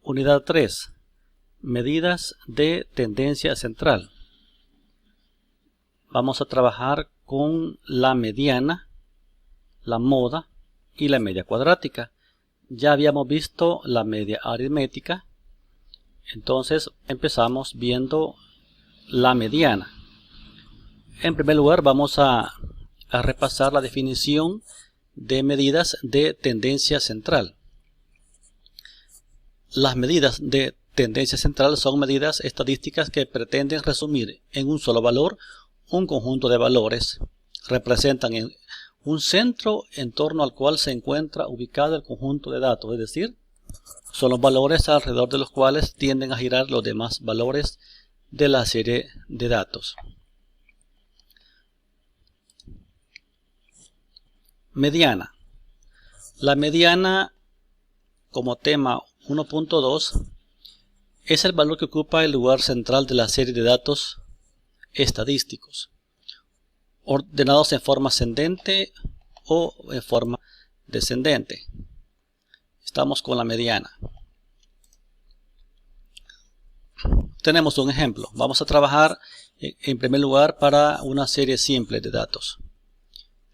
Unidad 3. Medidas de tendencia central. Vamos a trabajar con la mediana, la moda y la media cuadrática. Ya habíamos visto la media aritmética. Entonces empezamos viendo la mediana. En primer lugar vamos a repasar la definición de medidas de tendencia central. Las medidas de tendencia central son medidas estadísticas que pretenden resumir en un solo valor un conjunto de valores. Representan un centro en torno al cual se encuentra ubicado el conjunto de datos, es decir, son los valores alrededor de los cuales tienden a girar los demás valores de la serie de datos. Mediana. La mediana, como tema 1.2, es el valor que ocupa el lugar central de la serie de datos estadísticos, ordenados en forma ascendente o en forma descendente. Estamos con la mediana. Tenemos un ejemplo. Vamos a trabajar en primer lugar para una serie simple de datos.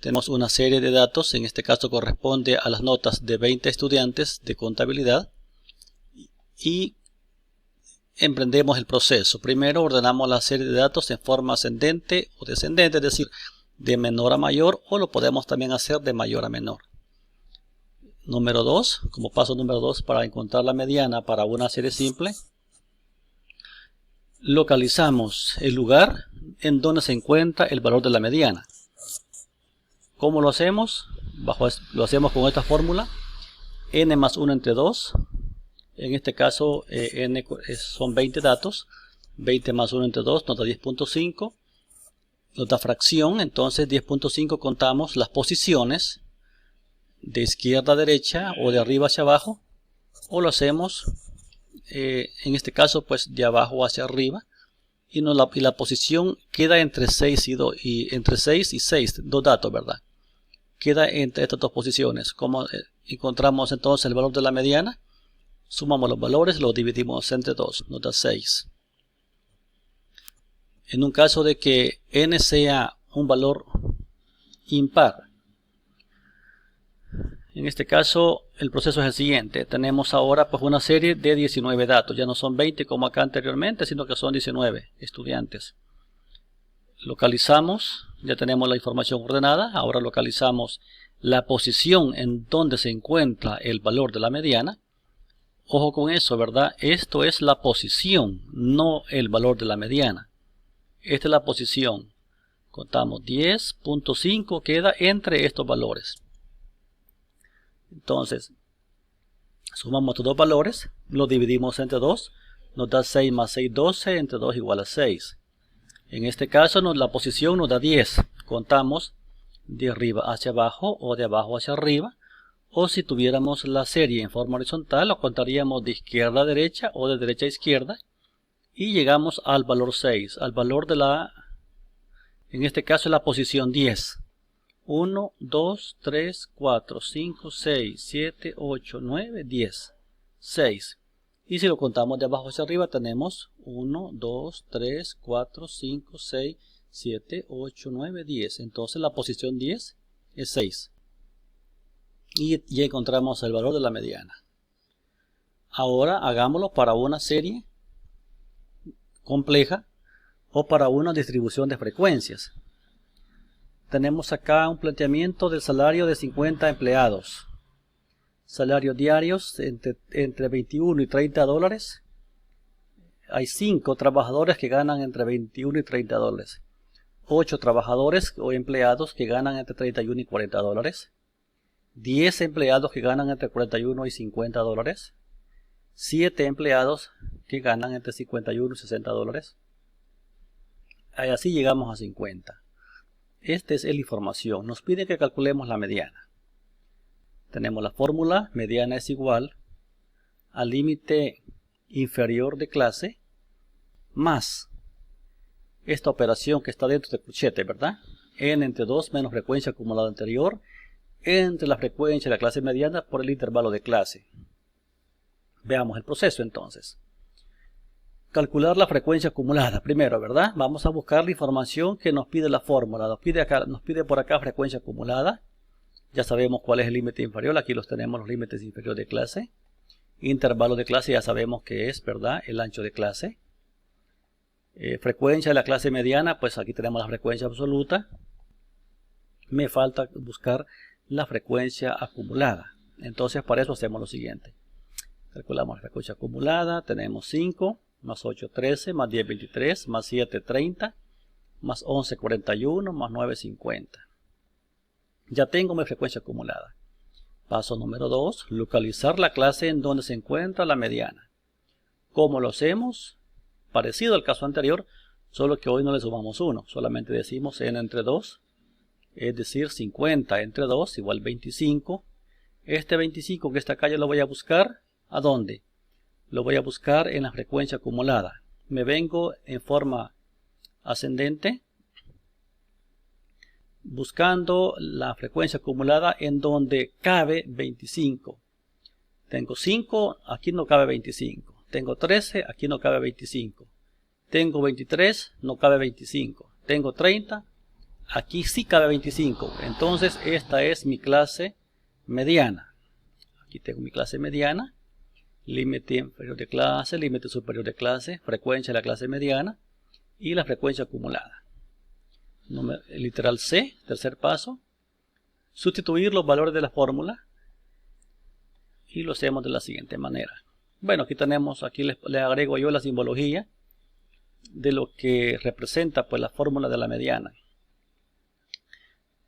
Tenemos una serie de datos, en este caso corresponde a las notas de 20 estudiantes de contabilidad, y emprendemos el proceso. Primero ordenamos la serie de datos en forma ascendente o descendente, es decir, de menor a mayor, o lo podemos también hacer de mayor a menor. Número 2, como paso número 2 para encontrar la mediana para una serie simple, localizamos el lugar en donde se encuentra el valor de la mediana. ¿Cómo lo hacemos? Lo hacemos con esta fórmula: n más 1 entre 2. En este caso n son 20 datos. 20 más 1 entre 2 nos da 10.5. Nos da fracción, entonces 10.5 contamos las posiciones de izquierda a derecha o de arriba hacia abajo, o lo hacemos en este caso pues de abajo hacia arriba, y la posición queda entre 6 y entre 6 y 6, dos datos, ¿verdad? Queda entre estas dos posiciones. ¿Cómo encontramos entonces el valor de la mediana? Sumamos los valores, los dividimos entre 2, nos da 6. En un caso de que n sea un valor impar, en este caso el proceso es el siguiente. Tenemos ahora pues una serie de 19 datos. Ya no son 20 como acá anteriormente, sino que son 19 estudiantes. Localizamos, ya tenemos la información ordenada. Ahora localizamos la posición en donde se encuentra el valor de la mediana. Ojo con eso, ¿verdad? Esto es la posición, no el valor de la mediana. Esta es la posición. Contamos 10.5, queda entre estos valores. Entonces, sumamos estos dos valores, los dividimos entre 2, nos da 6 más 6, 12, entre 2 igual a 6. En este caso la posición nos da 10. Contamos de arriba hacia abajo o de abajo hacia arriba. O si tuviéramos la serie en forma horizontal, lo contaríamos de izquierda a derecha o de derecha a izquierda. Y llegamos al valor 6, al valor de en este caso la posición 10. 1, 2, 3, 4, 5, 6, 7, 8, 9, 10. 6. Y si lo contamos de abajo hacia arriba, tenemos 1, 2, 3, 4, 5, 6, 7, 8, 9, 10. Entonces la posición 10 es 6. Y ya encontramos el valor de la mediana. Ahora hagámoslo para una serie compleja o para una distribución de frecuencias. Tenemos acá un planteamiento del salario de 50 empleados. Salarios diarios entre 21 y 30 dólares. Hay 5 trabajadores que ganan entre 21 y 30 dólares. 8 trabajadores o empleados que ganan entre 31 y 40 dólares. 10 empleados que ganan entre 41 y 50 dólares. 7 empleados que ganan entre 51 y 60 dólares. Así llegamos a 50. Esta es la información. Nos pide que calculemos la mediana. Tenemos la fórmula: mediana es igual al límite inferior de clase más esta operación que está dentro del corchete, ¿verdad? N entre 2 menos frecuencia acumulada anterior entre la frecuencia de la clase mediana por el intervalo de clase. Veamos el proceso entonces. Calcular la frecuencia acumulada. Primero, ¿verdad? Vamos a buscar la información que nos pide la fórmula. Nos pide por acá frecuencia acumulada. Ya sabemos cuál es el límite inferior. Aquí los tenemos, los límites inferiores de clase. Intervalo de clase ya sabemos que es, ¿verdad? El ancho de clase. Frecuencia de la clase mediana, pues aquí tenemos la frecuencia absoluta. Me falta buscar la frecuencia acumulada. Entonces para eso hacemos lo siguiente. Calculamos la frecuencia acumulada. Tenemos 5 más 8, 13, más 10, 23, más 7, 30, más 11, 41, más 9, 50. Ya tengo mi frecuencia acumulada. Paso número 2, localizar la clase en donde se encuentra la mediana. ¿Cómo lo hacemos? Parecido al caso anterior, solo que hoy no le sumamos 1, solamente decimos n entre 2, es decir, 50 entre 2 igual 25. Este 25 que está acá yo lo voy a buscar, ¿a dónde? Lo voy a buscar en la frecuencia acumulada. Me vengo en forma ascendente, buscando la frecuencia acumulada en donde cabe 25. Tengo 5, aquí no cabe 25. Tengo 13, aquí no cabe 25. Tengo 23, no cabe 25. Tengo 30, aquí sí cabe 25. Entonces esta es mi clase mediana. Aquí tengo mi clase mediana. Límite inferior de clase, límite superior de clase, frecuencia de la clase mediana y la frecuencia acumulada. Literal C, tercer paso. Sustituir los valores de la fórmula y lo hacemos de la siguiente manera. Bueno, aquí tenemos, aquí le agrego yo la simbología de lo que representa pues la fórmula de la mediana.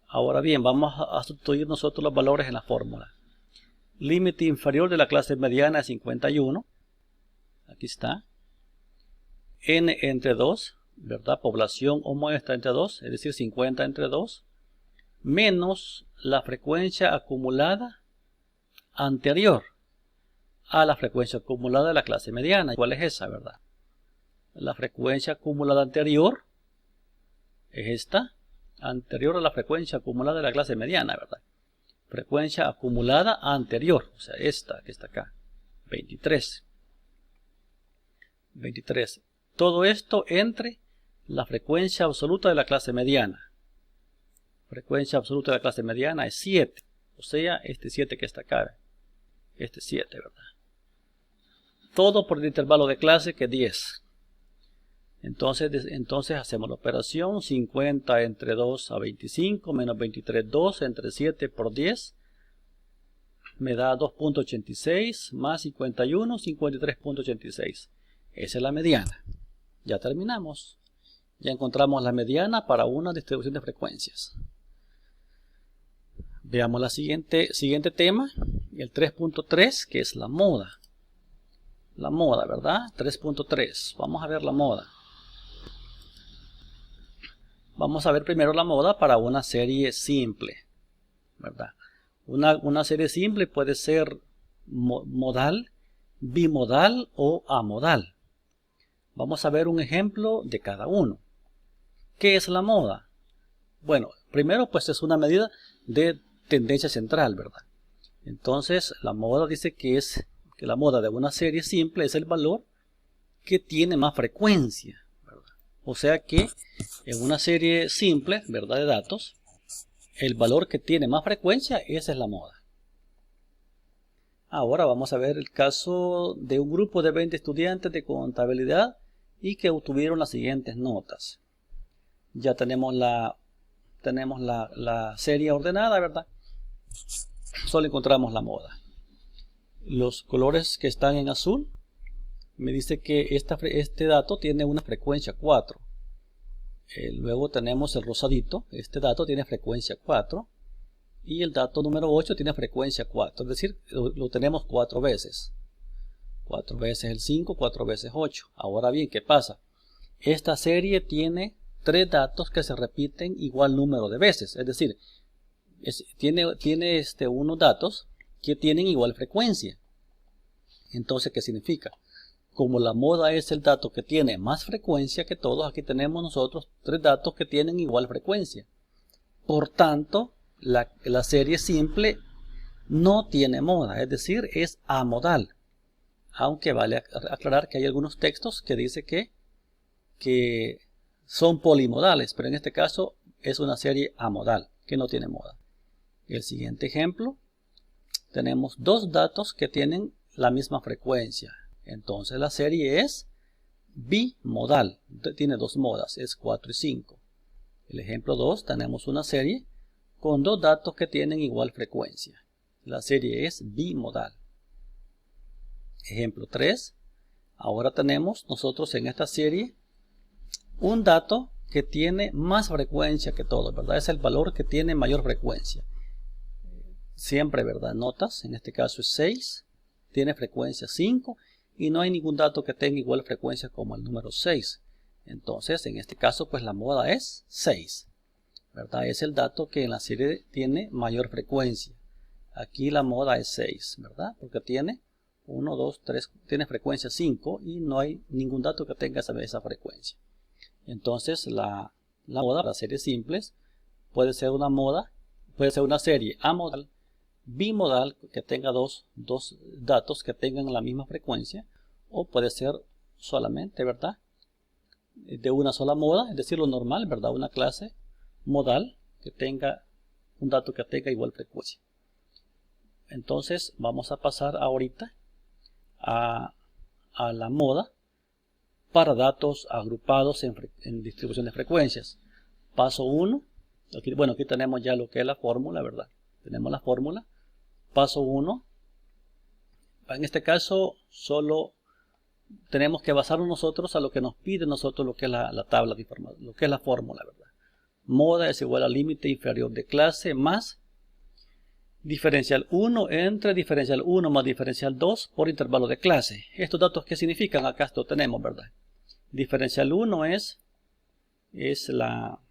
Ahora bien, vamos a sustituir nosotros los valores en la fórmula. Límite inferior de la clase mediana es 51. Aquí está. N entre 2, ¿verdad? Población o muestra entre 2, es decir, 50 entre 2. Menos la frecuencia acumulada anterior a la frecuencia acumulada de la clase mediana. ¿Cuál es esa, verdad? La frecuencia acumulada anterior es esta. Anterior a la frecuencia acumulada de la clase mediana, ¿verdad? Frecuencia acumulada anterior, o sea, esta que está acá, 23. 23. Todo esto entre la frecuencia absoluta de la clase mediana. Frecuencia absoluta de la clase mediana es 7, o sea, este 7 que está acá, este 7, ¿verdad? Todo por el intervalo de clase que es 10. Entonces hacemos la operación 50 entre 2 a 25 menos 23, 2 entre 7 por 10 me da 2.86 más 51, 53.86. Esa es la mediana. Ya terminamos. Ya encontramos la mediana para una distribución de frecuencias. Veamos la siguiente tema, el 3.3, que es la moda. La moda, ¿verdad? 3.3. Vamos a ver la moda. Vamos a ver primero la moda para una serie simple, ¿verdad? Una serie simple puede ser modal, bimodal o amodal. Vamos a ver un ejemplo de cada uno. ¿Qué es la moda? Bueno, primero pues es una medida de tendencia central, ¿verdad? Entonces la moda dice que la moda de una serie simple es el valor que tiene más frecuencia. O sea que en una serie simple, ¿verdad?, de datos, el valor que tiene más frecuencia, esa es la moda. Ahora vamos a ver el caso de un grupo de 20 estudiantes de contabilidad y que obtuvieron las siguientes notas. Ya tenemos la serie ordenada, ¿verdad? Solo encontramos la moda. Los colores que están en azul me dice que este dato tiene una frecuencia 4. Luego tenemos el rosadito. Este dato tiene frecuencia 4. Y el dato número 8 tiene frecuencia 4. Es decir, lo tenemos 4 veces. 4 veces el 5, 4 veces 8. Ahora bien, ¿qué pasa? Esta serie tiene 3 datos que se repiten igual número de veces. Es decir, tiene unos datos que tienen igual frecuencia. Entonces, ¿qué significa? Como la moda es el dato que tiene más frecuencia que todos, aquí tenemos nosotros 3 datos que tienen igual frecuencia. Por tanto, la serie simple no tiene moda, es decir, es amodal. Aunque vale aclarar que hay algunos textos que dice que son polimodales, pero en este caso es una serie amodal, que no tiene moda. El siguiente ejemplo, tenemos dos datos que tienen la misma frecuencia. Entonces la serie es bimodal, tiene dos modas, es 4 y 5. El ejemplo 2, tenemos una serie con dos datos que tienen igual frecuencia. La serie es bimodal. Ejemplo 3, ahora tenemos nosotros en esta serie un dato que tiene más frecuencia que todo, ¿verdad? Es el valor que tiene mayor frecuencia. Siempre, ¿verdad? Notas, en este caso es 6, tiene frecuencia 5 y no hay ningún dato que tenga igual frecuencia como el número 6. Entonces, en este caso, pues la moda es 6, ¿verdad? Es el dato que en la serie tiene mayor frecuencia. Aquí la moda es 6, ¿verdad? Porque tiene 1, 2, 3, tiene frecuencia 5 y no hay ningún dato que tenga esa frecuencia. Entonces, la moda para series simples puede ser una moda, puede ser una serie amodal, bimodal, que tenga dos datos que tengan la misma frecuencia, o puede ser solamente, ¿verdad?, de una sola moda, es decir, lo normal, ¿verdad?, una clase modal que tenga un dato que tenga igual frecuencia. Entonces vamos a pasar ahorita a la moda para datos agrupados en distribución de frecuencias. Paso 1, aquí tenemos ya lo que es la fórmula, ¿verdad? Tenemos la fórmula. Paso 1, en este caso solo tenemos que basarnos nosotros a lo que nos pide nosotros lo que es la tabla de información, lo que es la fórmula, ¿verdad? Moda es igual al límite inferior de clase más diferencial 1 entre diferencial 1 más diferencial 2 por intervalo de clase. ¿Estos datos qué significan? Acá esto tenemos, ¿verdad? Diferencial 1 es la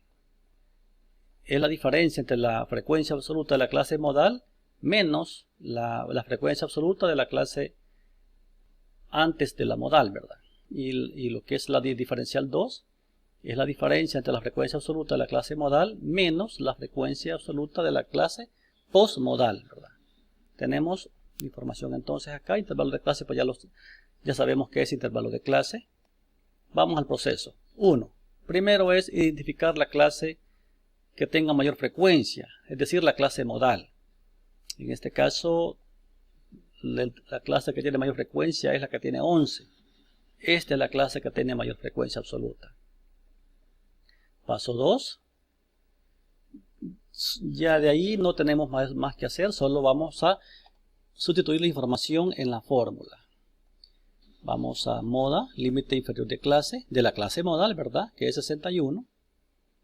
diferencia entre la frecuencia absoluta de la clase modal menos la frecuencia absoluta de la clase antes de la modal, ¿verdad? Y lo que es la diferencial 2 es la diferencia entre la frecuencia absoluta de la clase modal menos la frecuencia absoluta de la clase postmodal, ¿verdad? Tenemos información entonces acá, intervalo de clase, pues ya sabemos qué es intervalo de clase. Vamos al proceso. 1. Primero es identificar la clase que tenga mayor frecuencia, es decir, la clase modal. En este caso, la clase que tiene mayor frecuencia es la que tiene 11. Esta es la clase que tiene mayor frecuencia absoluta. Paso 2. Ya de ahí no tenemos más que hacer, solo vamos a sustituir la información en la fórmula. Vamos a moda, límite inferior de la clase modal, ¿verdad? Que es 61.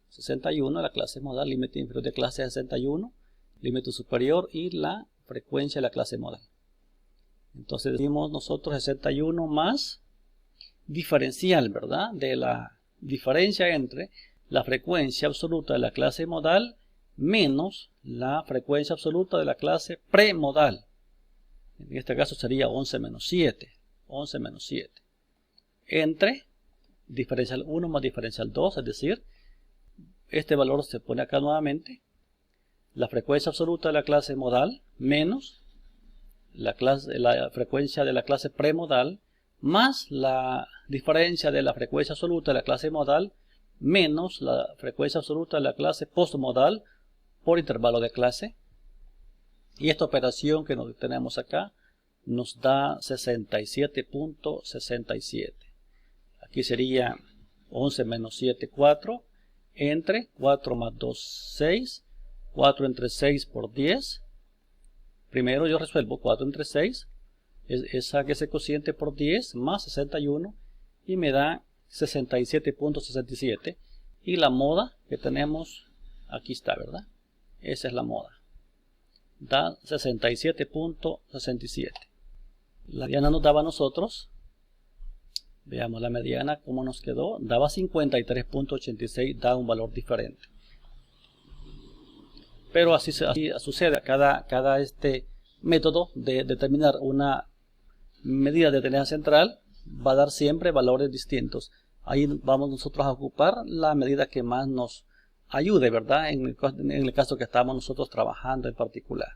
61, la clase modal, límite inferior de clase es 61. Límite superior y la frecuencia de la clase modal. Entonces decimos nosotros 61 más diferencial, ¿verdad? De la diferencia entre la frecuencia absoluta de la clase modal menos la frecuencia absoluta de la clase premodal. En este caso sería 11 menos 7. 11 menos 7. Entre diferencial 1 más diferencial 2, es decir, este valor se pone acá nuevamente. La frecuencia absoluta de la clase modal menos la frecuencia de la clase premodal más la diferencia de la frecuencia absoluta de la clase modal menos la frecuencia absoluta de la clase postmodal por intervalo de clase. Y esta operación que tenemos acá nos da 67.67. Aquí sería 11 menos 7, 4. Entre 4 más 2, 6. 4 entre 6 por 10. Primero yo resuelvo 4 entre 6. Saque ese cociente por 10 más 61 y me da 67.67. Y la moda que tenemos aquí está, ¿verdad? Esa es la moda. Da 67.67. La mediana nos daba a nosotros, veamos la mediana cómo nos quedó, daba 53.86, da un valor diferente. Pero así sucede, cada método de determinar una medida de tendencia central va a dar siempre valores distintos. Ahí vamos nosotros a ocupar la medida que más nos ayude, ¿verdad? En el caso que estamos nosotros trabajando en particular.